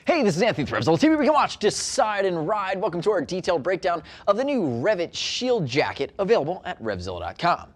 Hey, this is Anthony from RevZilla TV. We can watch, decide, and ride. Welcome to our detailed breakdown of the new REV'IT Shield Jacket, available at RevZilla.com.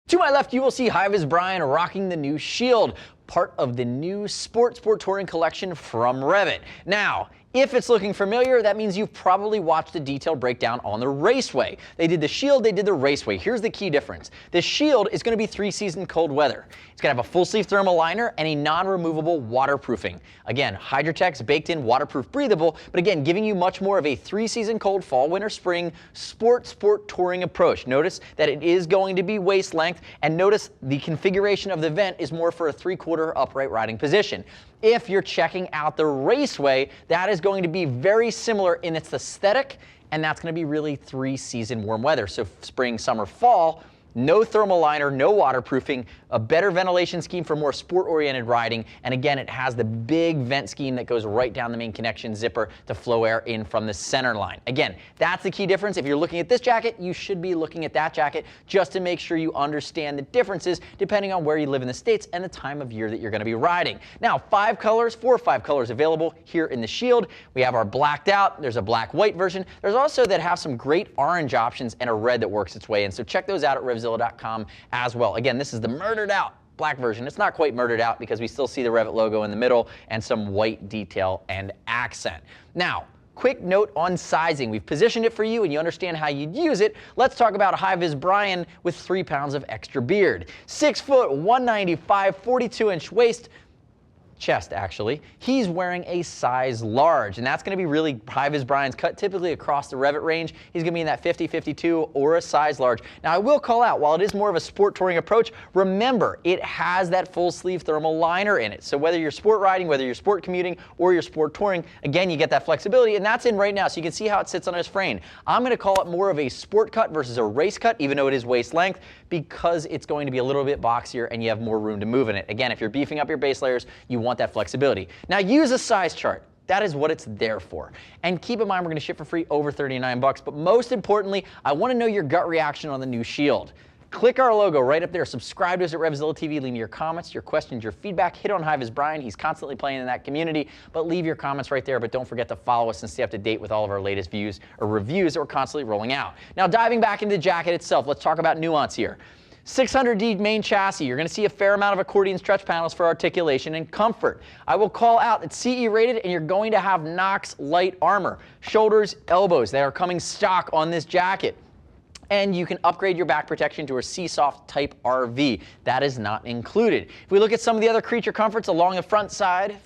To my left, you will see High-Vis Brian rocking the new Shield, part of the new Sport Touring collection from REV'IT. Now, if it's looking familiar, that means you've probably watched a detailed breakdown on the Raceway. They did the Shield, they did the Raceway. Here's the key difference. The Shield is going to be 3-season cold weather. It's going to have a full sleeve thermal liner and a non-removable waterproofing. Again, Hydrotex baked in, waterproof, breathable, but again, giving you much more of a 3-season cold fall, winter, spring sport touring approach. Notice that it is going to be waist length, and notice the configuration of the vent is more for a 3/4 upright riding position. If you're checking out the Raceway, that is going to be very similar in its aesthetic, and that's going to be really 3-season warm weather. So spring, summer, fall, no thermal liner, no waterproofing, a better ventilation scheme for more sport-oriented riding, and again, it has the big vent scheme that goes right down the main connection zipper to flow air in from the center line. Again, that's the key difference. If you're looking at this jacket, you should be looking at that jacket just to make sure you understand the differences depending on where you live in the States and the time of year that you're going to be riding. Now, 4 or 5 colors available here in the Shield. We have our blacked out, there's a black-white version. There's also that have some great orange options and a red that works its way in, so check those out at RevZilla.com as well. Again, this is the murdered out black version. It's not quite murdered out because we still see the REV'IT logo in the middle and some white detail and accent. Now, quick note on sizing. We've positioned it for you and you understand how you'd use it. Let's talk about High-Vis Brian with 3 pounds of extra beard. 6 foot, 195, 42-inch waist, chest actually. He's wearing a size large, and that's going to be really High-Vis Brian's cut typically across the REV'IT range. He's going to be in that 50, 52 or a size large. Now I will call out, while it is more of a sport touring approach, remember it has that full sleeve thermal liner in it. So whether you're sport riding, whether you're sport commuting or you're sport touring, again you get that flexibility, and that's in right now, so you can see how it sits on his frame. I'm going to call it more of a sport cut versus a race cut, even though it is waist length, because it's going to be a little bit boxier and you have more room to move in it. Again, if you're beefing up your base layers, you want that flexibility. Now use a size chart. That is what it's there for. And keep in mind, we're going to ship for free over 39 bucks, but most importantly, I want to know your gut reaction on the new Shield. Click our logo right up there. Subscribe to us at RevZilla TV. Leave me your comments, your questions, your feedback. Hit on High-Vis Brian. He's constantly playing in that community, but leave your comments right there. But don't forget to follow us and stay up to date with all of our latest views or reviews that we're constantly rolling out. Now, diving back into the jacket itself, let's talk about nuance here. 600D main chassis. You're going to see a fair amount of accordion stretch panels for articulation and comfort. I will call out it's CE rated, and you're going to have Knox light armor. Shoulders, elbows, they are coming stock on this jacket. And you can upgrade your back protection to a C-Soft Type RV. That is not included. If we look at some of the other creature comforts along the front side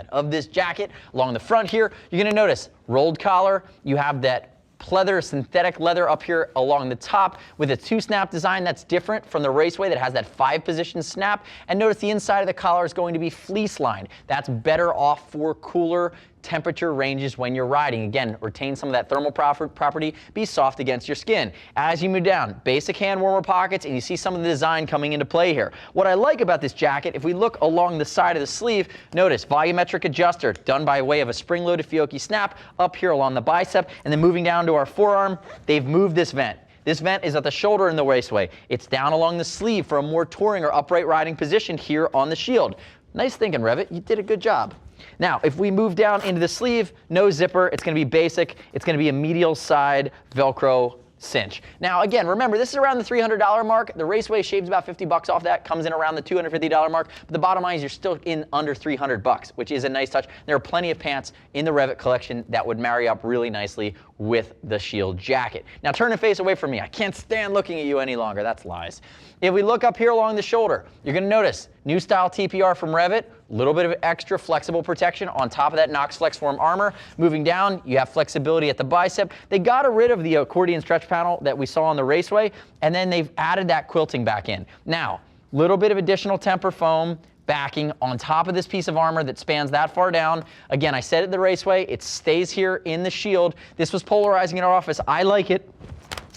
of this jacket, along the front here, you're going to notice rolled collar. You have that pleather, synthetic leather up here along the top with a 2-snap design that's different from the Raceway that has that 5-position snap. And notice the inside of the collar is going to be fleece lined. That's better off for cooler temperature ranges when you're riding. Again, retain some of that thermal property, be soft against your skin. As you move down, basic hand warmer pockets, and you see some of the design coming into play here. What I like about this jacket, if we look along the side of the sleeve, notice volumetric adjuster done by way of a spring-loaded Fiocchi snap up here along the bicep, and then moving down to our forearm, they've moved this vent. This vent is at the shoulder in the Raceway. It's down along the sleeve for a more touring or upright riding position here on the Shield. Nice thinking, REV'IT. You did a good job. Now, if we move down into the sleeve, no zipper. It's going to be basic. It's going to be a medial side Velcro cinch. Now, again, remember, this is around the $300 mark. The Raceway shaves about 50 bucks off that, comes in around the $250 mark. But the bottom line is you're still in under 300 bucks, which is a nice touch. There are plenty of pants in the REV'IT collection that would marry up really nicely with the Shield Jacket. Now, turn and face away from me. I can't stand looking at you any longer. That's lies. If we look up here along the shoulder, you're going to notice new style TPR from REV'IT, a little bit of extra flexible protection on top of that Knox Flexiform armor. Moving down, you have flexibility at the bicep. They got rid of the accordion stretch panel that we saw on the Raceway, and then they've added that quilting back in. Now, a little bit of additional temper foam backing on top of this piece of armor that spans that far down. Again, I said it the Raceway, it stays here in the Shield. This was polarizing in our office. I like it.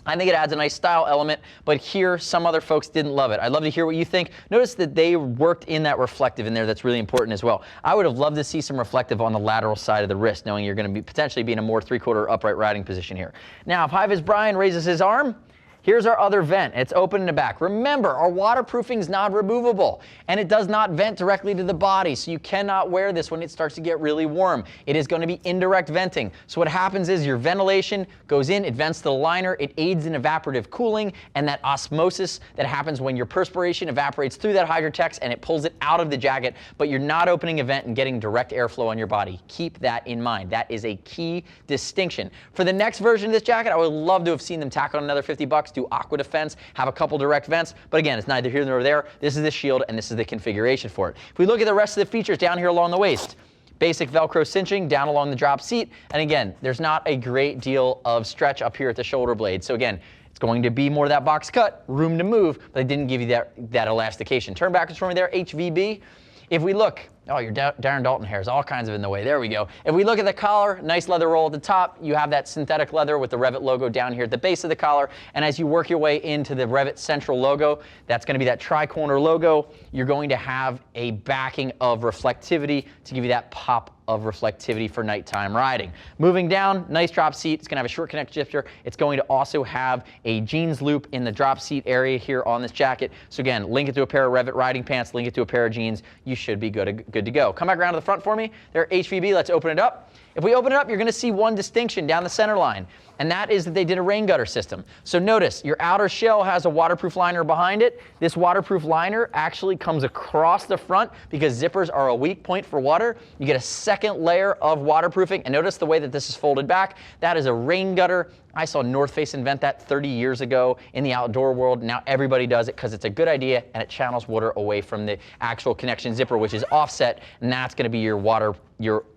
I think it adds a nice style element, but here some other folks didn't love it. I'd love to hear what you think. Notice that they worked in that reflective in there. That's really important as well. I would have loved to see some reflective on the lateral side of the wrist, knowing you're going to be potentially be in a more 3/4 upright riding position here. Now, if High-Vis Brian raises his arm, Here's our other vent. It's open in the back. Remember, our waterproofing is not removable, and it does not vent directly to the body, so you cannot wear this when it starts to get really warm. It is going to be indirect venting. So what happens is your ventilation goes in, it vents to the liner, it aids in evaporative cooling, and that osmosis that happens when your perspiration evaporates through that Hydrotex and it pulls it out of the jacket, but you're not opening a vent and getting direct airflow on your body. Keep that in mind. That is a key distinction. For the next version of this jacket, I would love to have seen them tack on another $50, do aqua defense, have a couple direct vents, but again, it's neither here nor there. This is the Shield, and this is the configuration for it. If we look at the rest of the features down here along the waist, basic Velcro cinching down along the drop seat, and again, there's not a great deal of stretch up here at the shoulder blade. So again, it's going to be more of that box cut, room to move, but they didn't give you that elastication. Turn backwards for me there, HVB. If we look, oh, your Darren Dalton hair is all kinds of in the way. There we go. If we look at the collar, nice leather roll at the top. You have that synthetic leather with the REVIT logo down here at the base of the collar. And as you work your way into the REVIT central logo, that's going to be that tri-corner logo. You're going to have a backing of reflectivity to give you that pop of reflectivity for nighttime riding. Moving down, nice drop seat. It's going to have a short connect shifter. It's going to also have a jeans loop in the drop seat area here on this jacket. So again, link it to a pair of REVIT riding pants, link it to a pair of jeans. You should be good to go. Come back around to the front for me. There, HVB, let's open it up. If we open it up, you're going to see one distinction down the center line, and that is that they did a rain gutter system. So notice, your outer shell has a waterproof liner behind it. This waterproof liner actually comes across the front because zippers are a weak point for water. You get a second layer of waterproofing, and notice the way that this is folded back. That is a rain gutter. I saw North Face invent that 30 years ago in the outdoor world. Now everybody does it because it's a good idea and it channels water away from the actual connection zipper, which is offset, and that's going to be your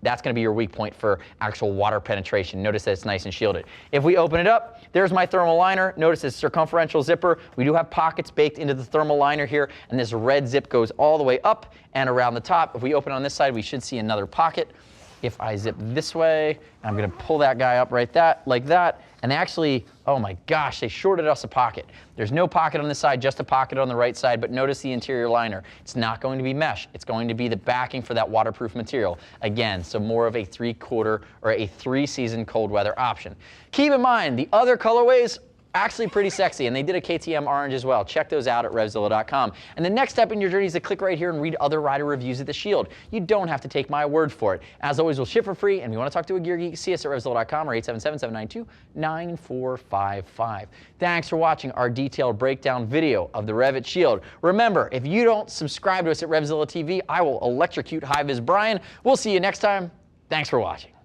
that's going to be your weak point for actual water penetration. Notice that it's nice and shielded. If we open it up, there's my thermal liner. Notice it's circumferential zipper. We do have pockets baked into the thermal liner here, and this red zip goes all the way up and around the top. If we open on this side, we should see another pocket. If I zip this way, I'm going to pull that guy up like that, and they actually, oh my gosh, they shorted us a pocket. There's no pocket on this side, just a pocket on the right side, but notice the interior liner. It's not going to be mesh. It's going to be the backing for that waterproof material. Again, so more of a 3/4 or a 3-season cold weather option. Keep in mind, the other colorways, actually pretty sexy, and they did a KTM Orange as well. Check those out at RevZilla.com. And the next step in your journey is to click right here and read other rider reviews of the Shield. You don't have to take my word for it. As always, we'll ship for free, and if you want to talk to a gear geek, see us at RevZilla.com or 877-792-9455. Thanks for watching our detailed breakdown video of the REVIT Shield. Remember, if you don't subscribe to us at RevZilla TV, I will electrocute High Vis Brian. We'll see you next time. Thanks for watching.